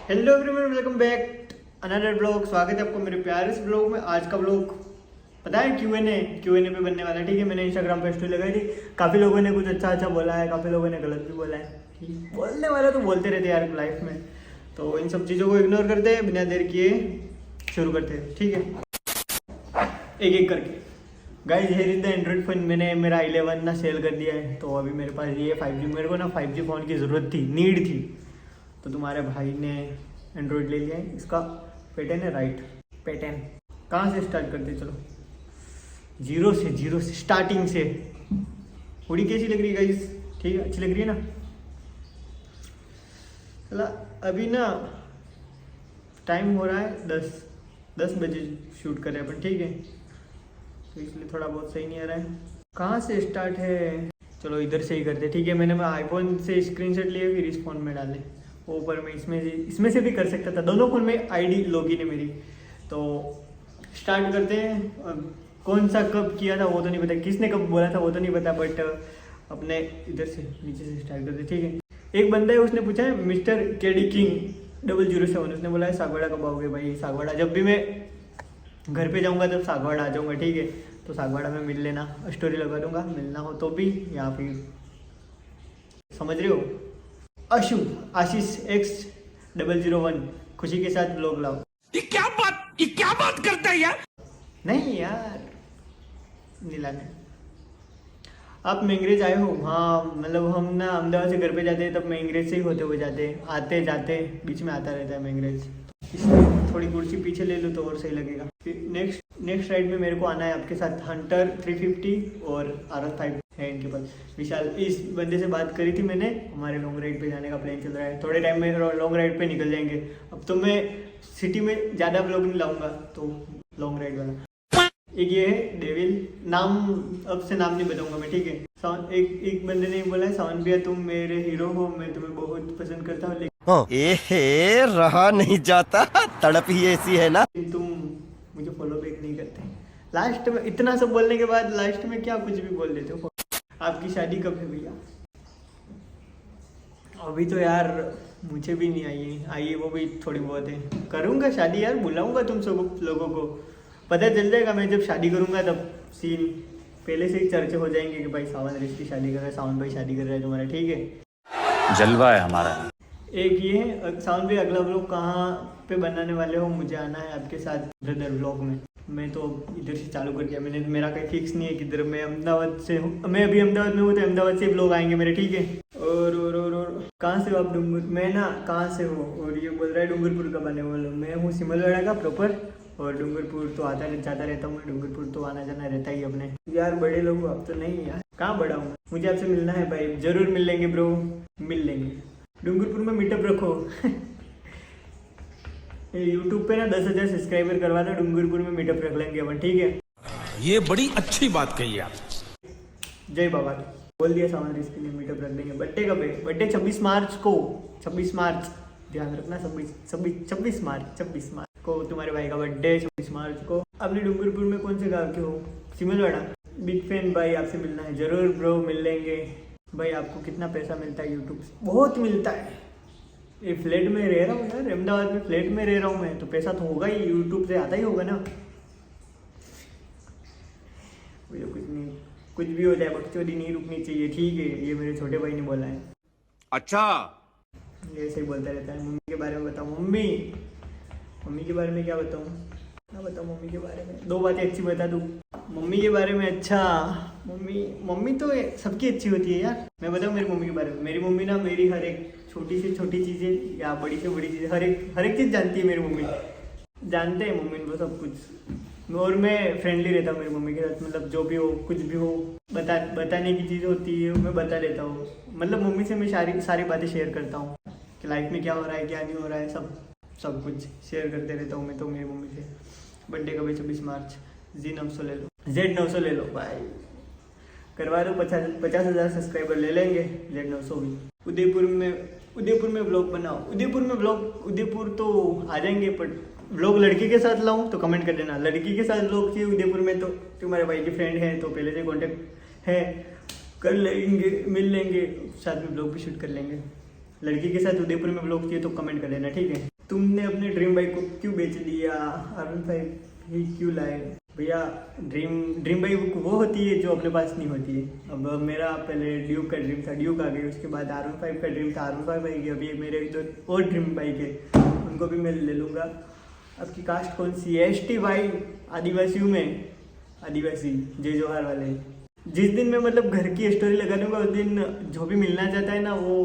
Hello everyone, welcome back another blog. स्वागत है आपको मेरे प्यारे से ब्लॉग में। आज का ब्लॉग पता है क्यूएनए पे बनने वाला है। ठीक है, मैंने इंस्टाग्राम पे स्टोरी लगाई थी। काफ़ी लोगों ने कुछ अच्छा बोला है, काफ़ी लोगों ने गलत भी बोला है। ठीक, बोलने वाला तो बोलते रहते यार लाइफ में, तो इन सब चीज़ों को इग्नोर करते हैं, बिना देर किए शुरू करते हैं। ठीक है, एक एक करके। Guys here is the Android phone. मैंने मेरा 11 ना सेल कर दिया है, तो अभी मेरे पास ये 5G। मेरे को ना 5G फ़ोन की ज़रूरत थी, नीड थी, तो तुम्हारे भाई ने एंड्रॉइड ले लिया है। इसका पैटर्न है राइट पैटर्न। कहाँ से स्टार्ट करते, चलो जीरो से स्टार्टिंग से। थोड़ी कैसी लग रही है गाइस? ठीक है, अच्छी लग रही है ना? चला अभी ना टाइम हो रहा है 10 बजे शूट कर रहे हैं अपन। ठीक है, तो इसलिए थोड़ा बहुत सही नहीं आ रहा है। कहाँ से स्टार्ट है, चलो इधर से ही करते। ठीक है, मैंने आईफोन से स्क्रीनशॉट लिए, फिर इस फ़ोन में डाले। ऊपर में इसमें से भी कर सकता था, दोनों फ़ोन में आईडी लॉगिन है मेरी। तो स्टार्ट करते हैं। कौन सा कब किया था वो तो नहीं पता, किसने कब बोला था वो तो नहीं पता, बट अपने इधर से नीचे से स्टार्ट करते। ठीक है, एक बंदा है, उसने पूछा है मिस्टर केडी किंग 007, उसने बोला है सागवाड़ा कब आओगे भाई? सागवाड़ा जब भी मैं घर पे जाऊँगा तब सागवाड़ा आ जाऊँगा। ठीक है, तो सागवाड़ा में मिल लेना, स्टोरी लगा दूंगा, मिलना हो तो भी, या फिर समझ रहे हो। आशीष X001 खुशी के साथ ब्लॉग लाओ। ये क्या बात करता है यार? नहीं यार, नीलाने आप मेंगरेज आए हो? हाँ, मतलब हम ना अहमदाबाद से घर पे जाते हैं तब मेंगरेज से ही होते हुए जाते हैं, आते जाते बीच में आता रहता है मेंगरेज। इसमें थोड़ी कुर्सी पीछे ले लो तो और सही लगेगा। फिर नेक्स्ट राइड में मेरे को आना है आपके साथ। हंटर 350 और RS5 है इनके पास। विशाल, इस बंदे से बात करी थी मैंने, हमारे लॉन्ग राइड पे जाने का प्लान चल रहा है। थोड़े टाइम में लॉन्ग राइड पे निकल जाएंगे। अब तो मैं सिटी में ज़्यादा ब्लॉग नहीं लाऊंगा, तो लॉन्ग राइड वाला। एक ये है डेविल, नाम अब से नाम नहीं बताऊंगा मैं। ठीक है, एक बंदे ने बोला है, सावन भैया तुम मेरे हीरो हो, मैं तुम्हें बहुत पसंद करता हूँ, लेकिन रहा नहीं जाता, तड़प ही ऐसी है ना। तुम मुझे फॉलो बैक नहीं करते। लास्ट में इतना सब बोलने के बाद लास्ट में क्या कुछ भी बोल देते हो। आपकी शादी कब है भैया? अभी तो यार मुझे भी नहीं आई है, वो भी थोड़ी बहुत है। करूँगा शादी यार, बुलाऊंगा तुम सब लोगों को, पता चल जाएगा। मैं जब शादी करूँगा तब सीन पहले से ही चर्चे हो जाएंगे कि भाई सावन रेस की शादी कर रहा है, सावन भाई शादी कर रहा है तुम्हारा। ठीक है, जलवा है हमारा। एक ये है सावन भाई, अगला ब्लॉग कहाँ पे बनाने वाले हो? मुझे आना है आपके साथ ब्रदर ब्लॉग में। मैं तो इधर से चालू कर दिया मैंने, मेरा कहीं फिक्स नहीं है किधर। मैं अहमदाबाद से हूँ, मैं अभी अहमदाबाद में हूँ, तो अहमदाबाद से ब्लॉग आएंगे मेरे। ठीक है, और कहाँ से हो आप? डूंगर। मैं ना कहाँ से हो, और ये बोल रहा है डूंगरपुर का बने वाला। मैं हूँ सिमलवाड़ा का प्रॉपर, और डूंगरपुर तो जाता रहता हूँ मैं। डूंगरपुर तो आना जाना रहता ही अपने। यार बड़े लोग आप तो नहीं यार, कहाँ बड़ा हूँ? मुझे आपसे मिलना है भाई, जरूर मिल लेंगे ब्रो, मिल लेंगे। डूंगरपुर में मीटअप रखो। यूट्यूब पे ना 10,000 सब्सक्राइबर करवा दो, डूंगरपुर में मीटअप रख लेंगे अपन। ठीक है, ये बड़ी अच्छी बात कही आप। जय बाबा की बोल दिया, सावन रेस के लिए मीटअप रख देंगे। बर्थडे कब है? बर्थडे 26 मार्च को। 26 मार्च ध्यान रखना, 26 मार्च को तुम्हारे भाई का बर्थडे। 26 मार्च को। अपने डूंगरपुर में कौन से गाँव के हो? सिमलवाड़ा। बिग फैन भाई, आपसे मिलना है जरूर ब्रो, मिल लेंगे भाई। आपको कितना पैसा मिलता है यूट्यूब से? बहुत मिलता है। ये फ्लैट में रह रहा हूँ यार, अहमदाबाद में फ्लैट में रह रहा हूँ मैं, तो पैसा तो होगा ही, यूट्यूब से आता ही होगा ना। मुझे कुछ भी हो जाए, बकचोदी नहीं रुकनी चाहिए। ठीक है, ये मेरे छोटे भाई ने बोला है। अच्छा, ये ऐसे ही बोलता रहता है। मम्मी के बारे में बताऊँ? मम्मी के बारे में क्या बताऊँ? क्या बताऊँ मम्मी के बारे में? 2 बातें अच्छी बता दूँ मम्मी के बारे में। अच्छा, मम्मी तो सबकी अच्छी होती है यार। मैं बताऊँ मेरी मम्मी के बारे में? मेरी मम्मी ना मेरी हर एक छोटी से छोटी चीज़ें या बड़ी से बड़ी चीज़ें, हर एक चीज़ जानती है मेरी मम्मी। जानते हैं मम्मी को सब कुछ। और मैं फ्रेंडली रहता हूँ मेरी मम्मी के साथ, मतलब जो भी हो, कुछ भी हो, बताने की चीज़ होती है मैं बता देता हूँ। मतलब मम्मी से मैं सारी बातें शेयर करता हूँ कि लाइफ में क्या हो रहा है, क्या नहीं हो रहा है, सब कुछ शेयर करते रहता हूँ मैं तो मेरी मम्मी से। बर्थडे कभी 26 मार्च। Z900 ले लो, Z900 ले लो भाई, करवा दो। 50,000 सब्सक्राइबर ले लेंगे, Z900 भी। उदयपुर में ब्लॉग बनाओ। उदयपुर तो आ जाएंगे, पर ब्लॉग लड़की के साथ लाऊं तो कमेंट कर देना। लड़की के साथ ब्लॉग चाहिए उदयपुर में तो तुम्हारे भाई की फ्रेंड है, तो पहले से कांटेक्ट है, कर लेंगे, मिल लेंगे, साथ में ब्लॉग भी शूट कर लेंगे। लड़की के साथ उदयपुर में ब्लॉग चाहिए तो कमेंट कर देना। ठीक है, तुमने अपने ड्रीम बाइक को क्यों बेच दिया? R15 ही क्यों लाए? भैया ड्रीम बाइक वो होती है जो अपने पास नहीं होती है। अब मेरा पहले ड्यूक का ड्रीम था, ड्यूक आ गई, उसके बाद R15 का ड्रीम था, R15 आ गई। अभी मेरे दो और ड्रीम बाइक है, उनको भी मैं ले लूँगा। आपकी कास्ट कौन सी है? ST भाई, आदिवासियों में आदिवासी, जय जोहार वाले। जिस दिन मैं मतलब घर की स्टोरी लगा दूंगा उस दिन जो भी मिलना चाहता है ना वो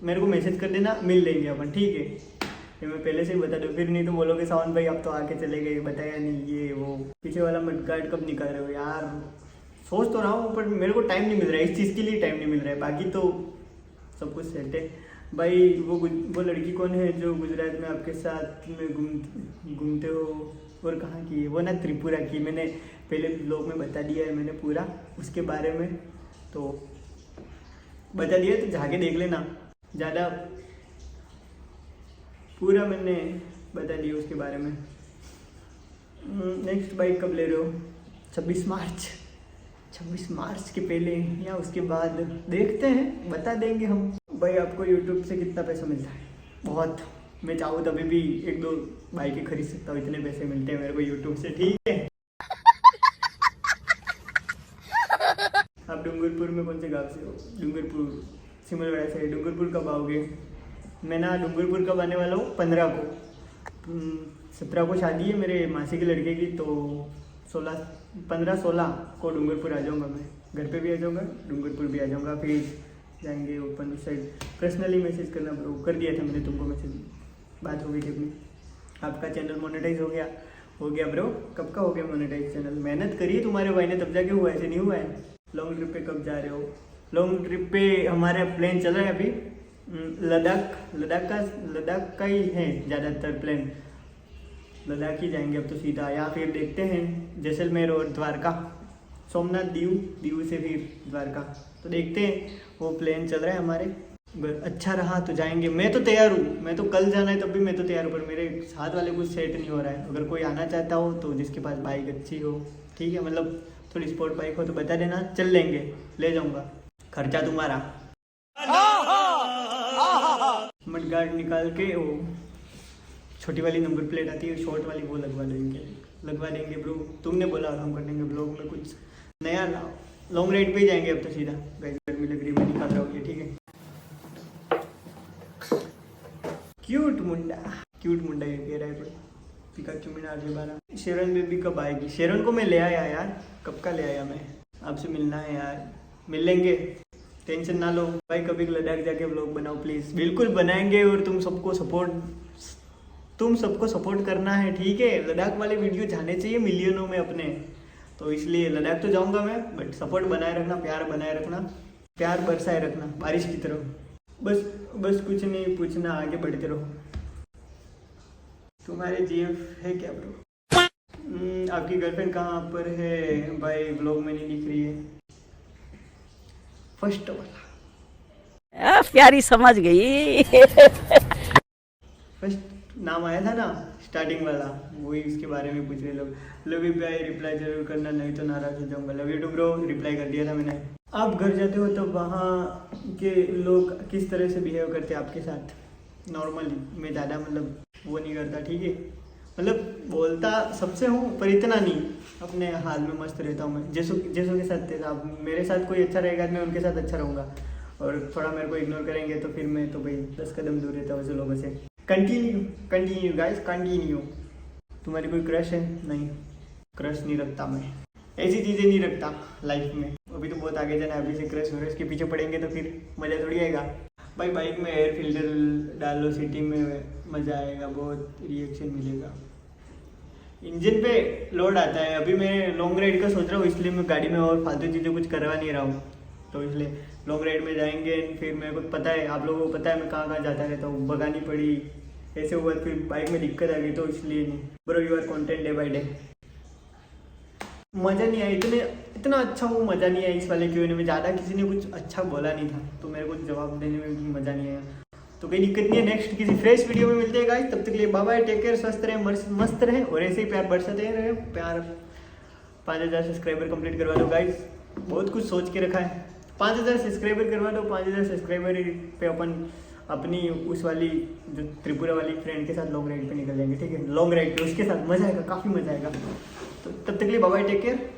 मेरे को मैसेज कर देना, मिल लेंगे अपन, ठीक है? ये मैं पहले से ही बता दूँ, फिर नहीं तो बोलोगे सावन भाई आप तो आके चले गए, बताया नहीं ये वो। पीछे वाला मड गार्ड कब निकाल रहे हो यार? सोच तो रहा हूँ पर मेरे को टाइम नहीं मिल रहा है, इस चीज़ के लिए टाइम नहीं मिल रहा है, बाकी तो सब कुछ सेट है भाई। वो लड़की कौन है जो गुजरात में आपके साथ में घूमते हो और कहाँ की है? वो ना त्रिपुरा की, मैंने पहले ब्लॉग में बता दिया है मैंने पूरा उसके बारे में, तो बता दिया, तो जाके देख लेना। ज़्यादा पूरा मैंने बता दिया उसके बारे में। नेक्स्ट बाइक कब ले रहे हो? 26 मार्च के पहले या उसके बाद देखते हैं, बता देंगे हम। भाई आपको यूट्यूब से कितना पैसा मिलता है? बहुत, मैं चाहूँ तभी भी 1-2 बाइकें खरीद सकता हूँ, इतने पैसे मिलते हैं मेरे को यूट्यूब से, ठीक है? आप डूंगरपुर में कौन से गाँव से हो? डूंगरपुर, सिमलवाड़ा से। डूंगरपुर कब आओगे? मैं ना डूंगरपुर कब आने वाला हूँ? 15 को। 17 को शादी है मेरे मासी के लड़के की, तो 15-16 को डूंगरपुर आ जाऊँगा मैं। घर पे भी आ जाऊँगा, डूंगरपुर भी आ जाऊँगा, फिर जाएंगे ओपन उस साइड। पर्सनली मैसेज करना ब्रो, कर दिया था मैंने तुमको मैसेज, बात हो गई थी अपनी। आपका चैनल मोनेटाइज हो गया ब्रो? कब का हो गया मोनेटाइज चैनल? मेहनत करिए तुम्हारे भाई ने तब जाके हुआ, ऐसे नहीं हुआ है। लॉन्ग ट्रिप पे कब जा रहे हो? लॉन्ग ट्रिप पे हमारा प्लान चल रहा है अभी लद्दाख का ही है ज़्यादातर प्लान। लद्दाख ही जाएंगे अब तो सीधा, या फिर देखते हैं जैसलमेर और द्वारका, सोमनाथ दीव से फिर द्वारका, तो देखते हैं, वो प्लान चल रहा है हमारे। अगर अच्छा रहा तो जाएंगे, मैं तो तैयार हूँ, मैं तो कल जाना है तब भी मैं तो तैयार हूँ, पर मेरे साथ वाले कुछ सेट नहीं हो रहा है। अगर कोई आना चाहता हो तो जिसके पास बाइक अच्छी हो, ठीक है, मतलब थोड़ी स्पोर्ट बाइक हो तो बता देना, चल लेंगे, ले जाऊँगा, खर्चा तुम्हारा। मडगार्ड निकाल के वो छोटी वाली नंबर प्लेट आती है, शॉर्ट वाली, वो लगवा देंगे ब्रो। तुमने बोला हम कर देंगे ब्लॉग में कुछ नया लाओ। लॉन्ग राइड पे ही जाएंगे अब तो सीधा। गर्मी लग रही, मैं निकाल रहा हूँ, ठीक है? क्यूट मुंडा ये कह रहा है कोई। पिकाचू मीनार जो 12। शेरन बेबी कब आएगी? शेरन को मैं ले आया यार, कब का ले आया मैं, आपसे मिलना है यार, मिल लेंगे, टेंशन ना लो भाई। कभी लद्दाख जाके व्लॉग बनाओ प्लीज़। बिल्कुल बनाएंगे, और तुम सबको सपोर्ट करना है, ठीक है? लद्दाख वाले वीडियो जाने चाहिए मिलियनों में अपने, तो इसलिए लद्दाख तो जाऊंगा मैं, बट सपोर्ट बनाए रखना, प्यार बनाए रखना, प्यार बरसाए रखना बारिश की तरह। बस कुछ नहीं पूछना, आगे बढ़ते रहो। तुम्हारे GF है क्या ब्रो? आपकी गर्लफ्रेंड कहाँ पर है भाई? ब्लॉग में नहीं दिख रही है। फर्स्ट वाला प्यारी समझ गई। फर्स्ट नाम आया था ना स्टार्टिंग वाला, वही उसके बारे में पूछ रहे लोग। लव यू भाई, रिप्लाई जरूर करना, नहीं तो नाराज हो जाऊंगा। Love you too bro, reply कर दिया था मैंने। आप घर जाते हो तब वहाँ के लोग किस तरह से बिहेव करते हैं आपके साथ? नॉर्मली, मैं ज़्यादा मतलब वो नहीं करता, ठीक है? मतलब बोलता सबसे हूँ पर इतना नहीं, अपने हाल में मस्त रहता हूँ मैं। जैसों के साथ थे, आप मेरे साथ कोई अच्छा रहेगा मैं उनके साथ अच्छा रहूँगा, और थोड़ा मेरे को इग्नोर करेंगे तो फिर मैं तो भाई 10 कदम दूर रहता हूँ ऐसे लोगों से। Continue guys, continue. तुम्हारी कोई क्रश है? नहीं, क्रश नहीं रखता मैं, ऐसी चीज़ें नहीं रखता लाइफ में। अभी तो बहुत आगे जाना है, अभी से क्रश के पीछे पड़ेंगे तो फिर मज़ा थोड़ी आएगा भाई। बाइक में एयर फिल्टर डाल लो, सिटी में मज़ा आएगा, बहुत रिएक्शन मिलेगा। इंजन पे लोड आता है। अभी मैं लॉन्ग राइड का सोच रहा हूँ, इसलिए मैं गाड़ी में और फालतू चीज़ें कुछ करवा नहीं रहा हूँ, तो इसलिए लॉन्ग राइड में जाएंगे। फिर मेरे को पता है, आप लोगों को पता है मैं कहाँ जाता रहता हूँ, भगानी पड़ी, ऐसे हुआ, फिर बाइक में दिक्कत आ गई, तो इसलिए नहीं bro. You are content day by day. मज़ा नहीं आया, इतना अच्छा वो मज़ा नहीं आया इस वाले Q&A में। ज़्यादा किसी ने कुछ अच्छा बोला नहीं था, तो मेरे को जवाब देने में भी मज़ा नहीं आया, तो कोई दिक्कत नहीं है। नेक्स्ट किसी फ्रेश वीडियो में मिलते हैं गाइस, तब तक के लिए बाय बाय, टेक केयर, स्वस्थ रहे, मस्त रहे, और ऐसे ही प्यार बरसाते रहे। प्यार 5000 सब्सक्राइबर कंप्लीट करवा दो गाइस, बहुत कुछ सोच के रखा है। 5000 सब्सक्राइबर करवा दो, 5000 सब्सक्राइबर पे अपन अपनी उस वाली जो त्रिपुरा वाली फ्रेंड के साथ लॉन्ग राइड पे निकल जाएंगे, ठीक है, लॉन्ग राइड पे उसके साथ मजा आएगा, काफी मजा आएगा। तो तब तक के लिए बाय बाय, टेक केयर।